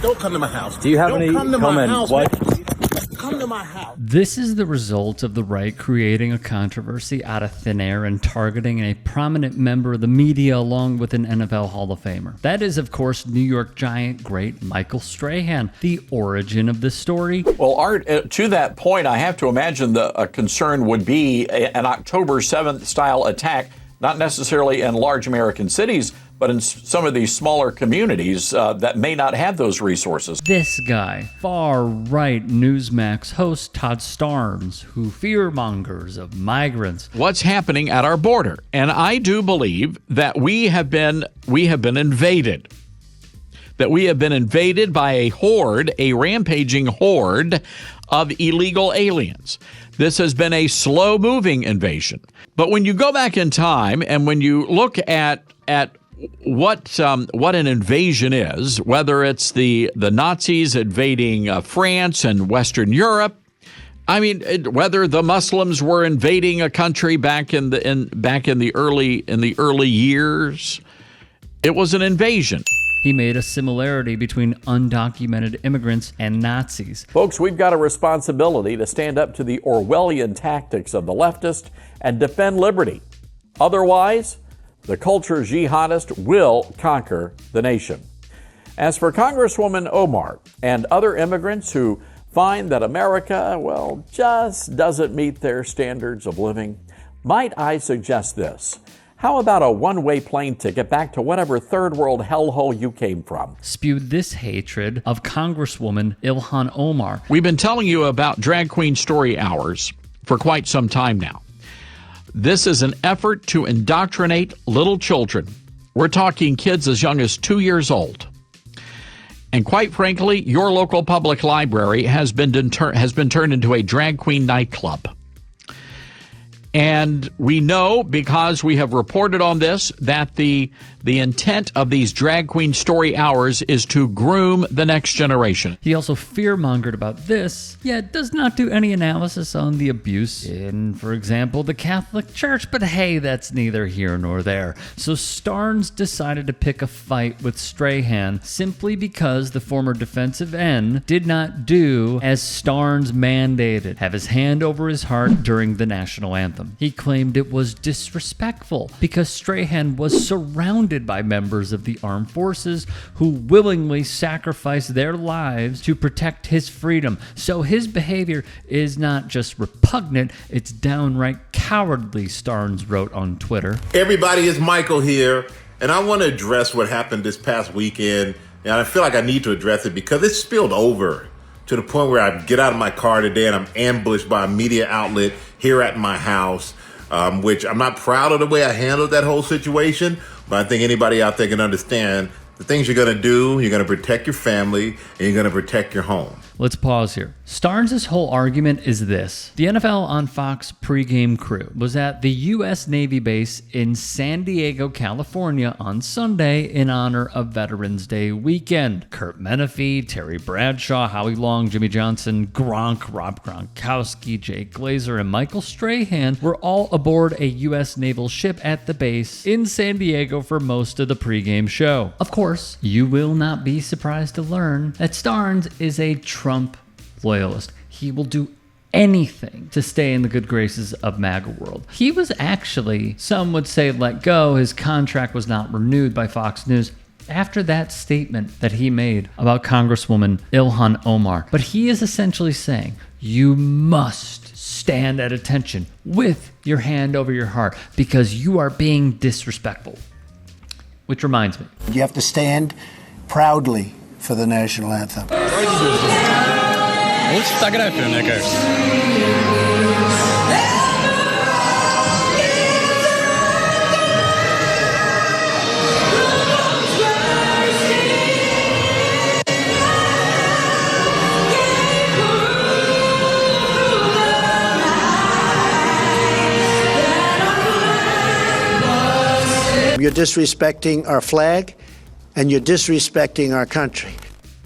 Don't come to my house. Do you have any comment? Come to my house. This is the result of the right creating a controversy out of thin air and targeting a prominent member of the media along with an NFL Hall of Famer. That is, of course, New York Giant great Michael Strahan. The origin of this story. Well, Art, to that point, I have to imagine the concern would be an October 7th style attack, not necessarily in large American cities, but in some of these smaller communities that may not have those resources. This guy, far-right Newsmax host Todd Starnes, who fearmongers of migrants. What's happening at our border? And I do believe that we have been invaded. That we have been invaded by a horde, a rampaging horde of illegal aliens. This has been a slow-moving invasion. But when you go back in time and when you look at what an invasion is, whether it's the Nazis invading France and Western Europe, I mean, whether the Muslims were invading a country back in the early years, it was an invasion. He made a similarity between undocumented immigrants and Nazis. Folks, we've got a responsibility to stand up to the Orwellian tactics of the leftist and defend liberty. Otherwise, the culture jihadist will conquer the nation. As for Congresswoman Omar and other immigrants who find that America, well, just doesn't meet their standards of living, might I suggest this? How about a one-way plane ticket back to whatever third world hellhole you came from? Spewed this hatred of Congresswoman Ilhan Omar. We've been telling you about Drag Queen Story Hours for quite some time now. This is an effort to indoctrinate little children. We're talking kids as young as 2 years old. And quite frankly, your local public library has been turned into a drag queen nightclub. And we know, because we have reported on this, that the intent of these drag queen story hours is to groom the next generation. He also fearmongered about this, yet does not do any analysis on the abuse in, for example, the Catholic Church. But hey, that's neither here nor there. So Starnes decided to pick a fight with Strahan simply because the former defensive end did not do as Starnes mandated, have his hand over his heart during the national anthem. He claimed it was disrespectful because Strahan was surrounded by members of the armed forces who willingly sacrificed their lives to protect his freedom. So his behavior is not just repugnant, it's downright cowardly, Starnes wrote on Twitter. Everybody, it's Michael here, and I want to address what happened this past weekend, and I feel like I need to address it because it's spilled over to the point where I get out of my car today and I'm ambushed by a media outlet here at my house, which I'm not proud of the way I handled that whole situation, but I think anybody out there can understand the things you're going to do. You're going to protect your family and you're going to protect your home. Let's pause here. Starnes' whole argument is this. The NFL on Fox pregame crew was at the U.S. Navy base in San Diego, California on Sunday in honor of Veterans Day weekend. Kurt Menefee, Terry Bradshaw, Howie Long, Jimmy Johnson, Gronk, Rob Gronkowski, Jay Glazer, and Michael Strahan were all aboard a U.S. naval ship at the base in San Diego for most of the pregame show. Of course, you will not be surprised to learn that Starnes is a Trump loyalist. He will do anything to stay in the good graces of MAGA world. He was actually, some would say, let go. His contract was not renewed by Fox News after that statement that he made about Congresswoman Ilhan Omar. But he is essentially saying, you must stand at attention with your hand over your heart because you are being disrespectful. Which reminds me. You have to stand proudly for the national anthem. You're disrespecting our flag and you're disrespecting our country.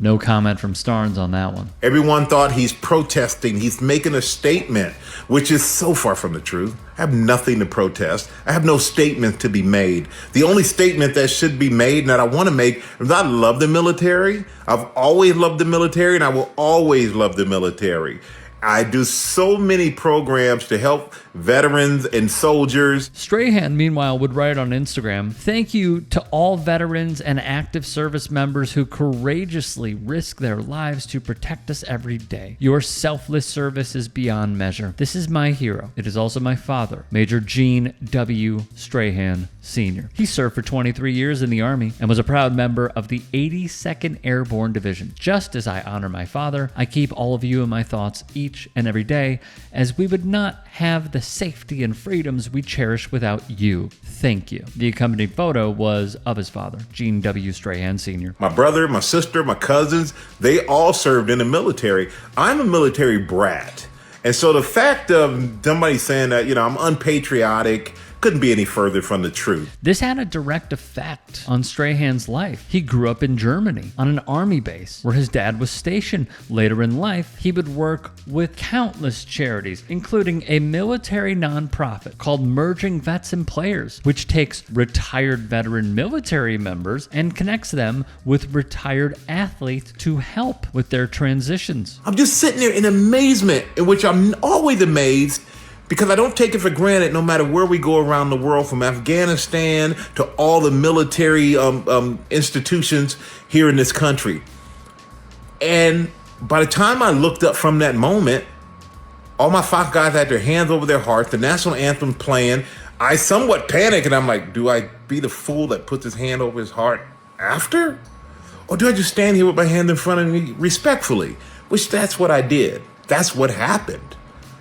No comment from Starnes on that one. Everyone thought he's protesting. He's making a statement, which is so far from the truth. I have nothing to protest. I have no statement to be made. The only statement that should be made and that I want to make is I love the military. I've always loved the military, and I will always love the military. I do so many programs to help veterans and soldiers. Strahan, meanwhile, would write on Instagram, "Thank you to all veterans and active service members who courageously risk their lives to protect us every day. Your selfless service is beyond measure. This is my hero. It is also my father, Major Gene W. Strahan, Sr. He served for 23 years in the Army and was a proud member of the 82nd Airborne Division. Just as I honor my father, I keep all of you in my thoughts each and every day, as we would not have the safety and freedoms we cherish without you. Thank you." The accompanying photo was of his father, Gene W. Strahan Sr. My brother, my sister, my cousins, they all served in the military. I'm a military brat. And so the fact of somebody saying that, I'm unpatriotic, couldn't be any further from the truth. This had a direct effect on Strahan's life. He grew up in Germany on an army base where his dad was stationed. Later in life, he would work with countless charities, including a military nonprofit called Merging Vets and Players, which takes retired veteran military members and connects them with retired athletes to help with their transitions. I'm just sitting there in amazement, in which I'm always amazed, because I don't take it for granted no matter where we go around the world, from Afghanistan to all the military institutions here in this country. And by the time I looked up from that moment, all my five guys had their hands over their hearts, the national anthem playing. I somewhat panicked, and I'm like, do I be the fool that puts his hand over his heart after? Or do I just stand here with my hand in front of me respectfully? Which that's what I did. That's what happened.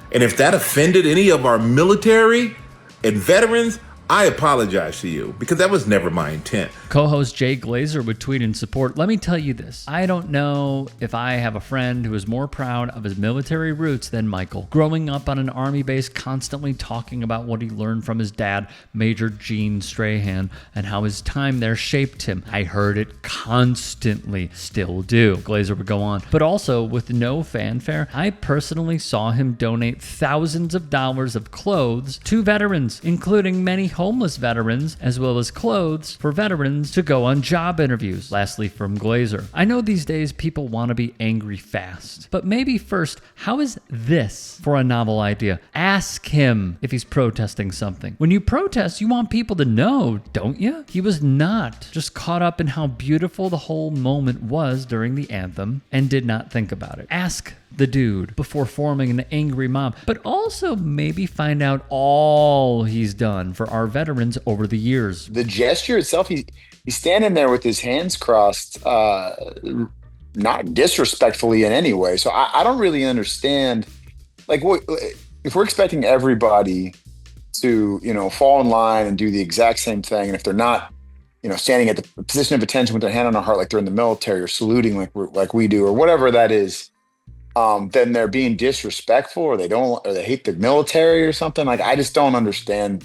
And if that offended any of our military and veterans, I apologize to you, because that was never my intent. Co-host Jay Glazer would tweet in support, "Let me tell you this. I don't know if I have a friend who is more proud of his military roots than Michael. Growing up on an army base, constantly talking about what he learned from his dad, Major Gene Strahan, and how his time there shaped him. I heard it constantly, still do." Glazer would go on. "But also, with no fanfare, I personally saw him donate thousands of dollars of clothes to veterans, including many homeless veterans, as well as clothes for veterans to go on job interviews." Lastly, from Glazer, "I know these days people want to be angry fast, but maybe first, how is this for a novel idea? Ask him if he's protesting something. When you protest, you want people to know, don't you?" He was not just caught up in how beautiful the whole moment was during the anthem and did not think about it. Ask the dude before forming an angry mob, but also maybe find out all he's done for our veterans over the years. The gesture itself, he's standing there with his hands crossed, not disrespectfully in any way. So I don't really understand, like, what if we're expecting everybody to, fall in line and do the exact same thing, and if they're not, standing at the position of attention with their hand on their heart, like they're in the military, or saluting like we do, or whatever that is, then they're being disrespectful, or they hate the military or something. Like, I just don't understand.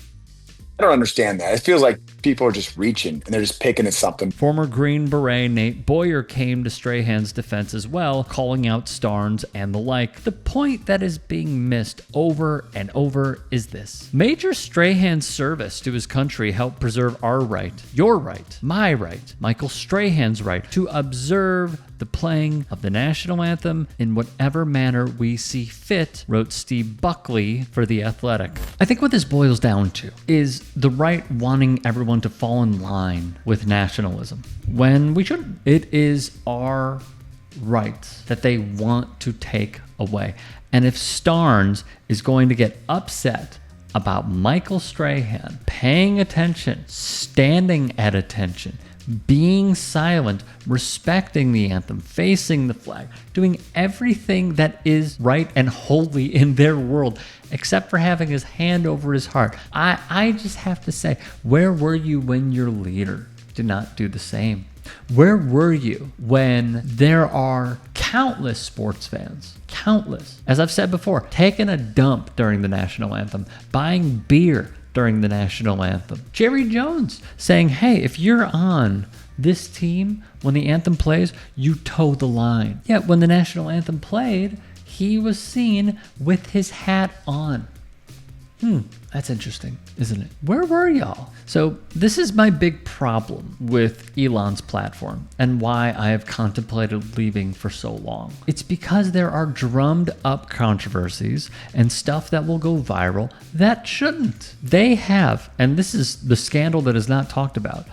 I don't understand that. It feels like people are just reaching and they're just picking at something. Former Green Beret Nate Boyer came to Strahan's defense as well, calling out Starnes and the like. The point that is being missed over and over is this: Major Strahan's service to his country helped preserve our right, your right, my right, Michael Strahan's right to observe the playing of the national anthem in whatever manner we see fit, wrote Steve Buckley for The Athletic. I think what this boils down to is the right wanting everyone to fall in line with nationalism when we shouldn't. It is our rights that they want to take away. And if Starnes is going to get upset about Michael Strahan paying attention, standing at attention, being silent, respecting the anthem, facing the flag, doing everything that is right and holy in their world, except for having his hand over his heart, I just have to say, where were you when your leader did not do the same? Where were you when there are countless sports fans, countless, as I've said before, taking a dump during the national anthem, buying beer during the national anthem? Jerry Jones saying, hey, if you're on This team, when the anthem plays, you toe the line. Yet when the national anthem played, he was seen with his hat on. That's interesting, isn't it? Where were y'all? So this is my big problem with Elon's platform and why I have contemplated leaving for so long. It's because there are drummed up controversies and stuff that will go viral that shouldn't. They have, and this is the scandal that is not talked about,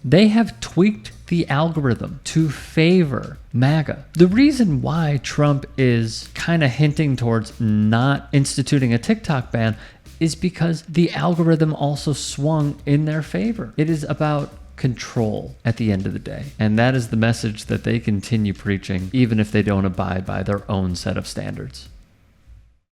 they have tweaked the algorithm to favor MAGA. The reason why Trump is kind of hinting towards not instituting a TikTok ban is because the algorithm also swung in their favor. It is about control at the end of the day. And that is the message that they continue preaching, even if they don't abide by their own set of standards.